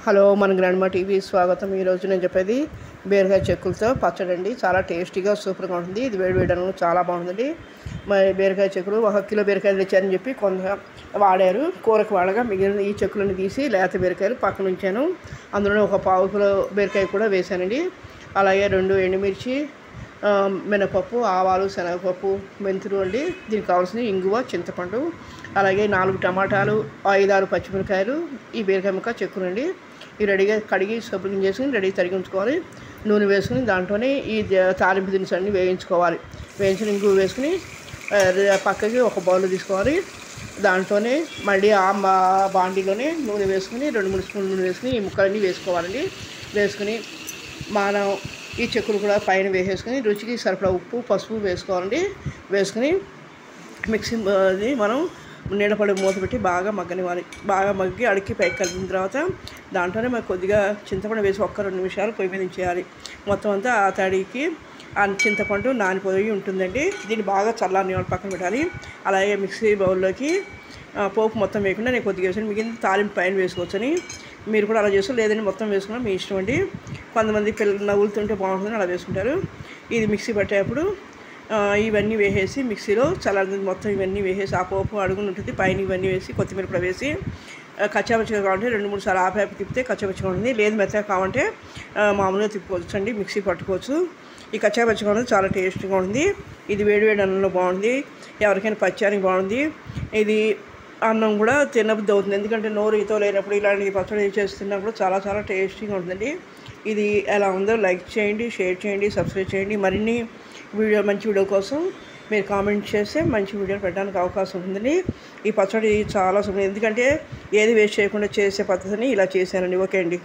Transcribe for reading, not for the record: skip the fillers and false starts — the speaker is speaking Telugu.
హలో మన గ్రాండ్మా టీవీ స్వాగతం. ఈరోజు నేను చెప్పేది బీరకాయ చెక్కులతో పచ్చడి అండి. చాలా టేస్టీగా సూపర్గా ఉంటుంది. ఇది వేడి వేయడం చాలా బాగుంటుంది. మరి బీరకాయ చెక్కులు 1 కిలో బీరకాయలు తెచ్చారని చెప్పి కొంత వాడారు. కూరకు వాడగా మిగిలిన ఈ చెక్కులను తీసి లేత బీరకాయలు పక్కన ఉంచాను. అందులో 1 పావు కిలో బీరకాయ కూడా వేసానండి. అలాగే 2 ఎండుమిర్చి, మినపప్పు, ఆవాలు, శనగపప్పు, మెంతులు అండి. దీనికి కావాల్సిన ఇంగువ, చింతపండు, అలాగే 4 టమాటాలు, 5-6 పచ్చిమిరకాయలు, ఈ బీరకాయ ముక్క చెక్కునండి. ఇవి రెడీగా కడిగి శుభ్రం చేసుకుని రెడీ తరిగి ఉంచుకోవాలి. నూనె వేసుకుని దాంట్లోనే ఈ తాలింపు దినుసులు అన్నీ వేయించుకోవాలి. వేయించిన ఇంగువ వేసుకుని పక్కకి ఒక బౌల్ తీసుకోవాలి. దాంట్లోనే మళ్ళీ ఆ బాండీలోనే నూనె వేసుకుని 2-3 స్పూన్లు నూనె వేసుకుని ఈ ముక్కలన్నీ వేసుకోవాలండి. వేసుకుని మనం ఈ చెక్కులు కూడా పైన వేసేసుకుని రుచికి సరిపడా ఉప్పు, పసుపు వేసుకోవాలండి. వేసుకుని మిక్సీ అది మనం నీడపడి మూత పెట్టి బాగా మగ్గనివ్వాలి. బాగా మగ్గి అడిగి పైకి కలిపిన తర్వాత దాంట్లోనే మనకు కొద్దిగా చింతపండు వేసి 1-2 నిమిషాలు పొయ్యి మీద ఉంచేయాలి. మొత్తం అంతా ఆ తడికి ఆ చింతపండు నానిపోయి ఉంటుందండి. దీన్ని బాగా చల్లారనివ్వాలి, పక్కన పెట్టాలి. అలాగే మిక్సీ బౌల్లోకి పోపు మొత్తం వేయకుండా నేను కొద్దిగా వేసాను. మిగిలిన తాలింపు పైన వేసుకోవచ్చని మీరు కూడా అలా చేసుకో, లేదంటే మొత్తం వేసుకున్నా మీ ఇష్టం అండి. కొంతమంది పిల్లలు నవ్వులుతుంటే బాగుంటుందని అలా వేసుకుంటారు. ఇది మిక్సీ పట్టేటప్పుడు ఇవన్నీ వేసేసి మిక్సీలో చల్లారి మొత్తం ఇవన్నీ వేసేసి ఆ పోపు అడుగున ఉంటుంది, పైన ఇవన్నీ వేసి కొత్తిమీర కూడా వేసి కచ్చాపచ్చిగా కావాలంటే 2-3 సార్లు ఆపేపి తిప్పితే కచ్చాపచ్చిగా ఉంటుంది. లేదు మెత్తగా కావాలంటే మామూలుగా తిప్పుకోవచ్చు అండి, మిక్సీ పట్టుకోవచ్చు. ఈ కచ్చాపచ్చిగా ఉంటుంది, చాలా టేస్ట్గా ఉంటుంది. ఇది వేడి వేడి అన్నంలో బాగుంది, ఎవరికైనా పచ్చానికి బాగుంది. ఇది అన్నం కూడా తినబుద్ధి అవుతుంది, ఎందుకంటే నోరు ఈతో లేనప్పుడు ఇలాంటి పచ్చడి చేస్తున్నా కూడా చాలా చాలా టేస్టీగా ఉంటుందండి. ఇది ఎలా ఉందో లైక్ చేయండి, షేర్ చేయండి, సబ్స్క్రైబ్ చేయండి. మరిన్ని మంచి వీడియో కోసం మీరు కామెంట్ చేస్తే మంచి వీడియోలు పెట్టడానికి అవకాశం ఉంటుందండి. ఈ పచ్చడి చాలా సులభం, ఎందుకంటే ఏది వేస్ట్ చేయకుండా చేసే పద్ధతిని ఇలా చేశానండి. ఓకే అండి.